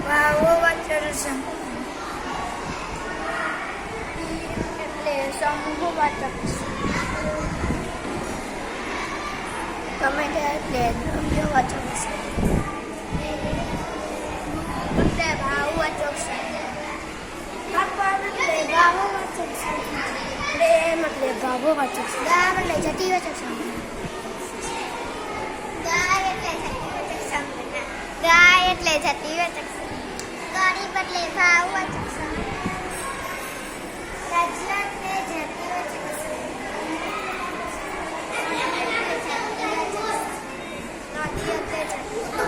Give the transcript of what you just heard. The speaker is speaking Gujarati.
ભાવવાચક એટલે સમૂહવાચક છે. તમે કે એટલે દ્રવ્યવાચક છે. એટલે ભાવવાચક છે. એટલે ભાવવાચક છે. પ્રેમ એટલે ભાવવાચક છે. ગામ એટલે જતિવાચક છે. ગાય એટલે જતિવાચક છે. ગરીબ એટલે ભાવવાચક છે. રાજ્ય એટલે જતિવાચક છે. નદી એટલે જતિવાચક છે.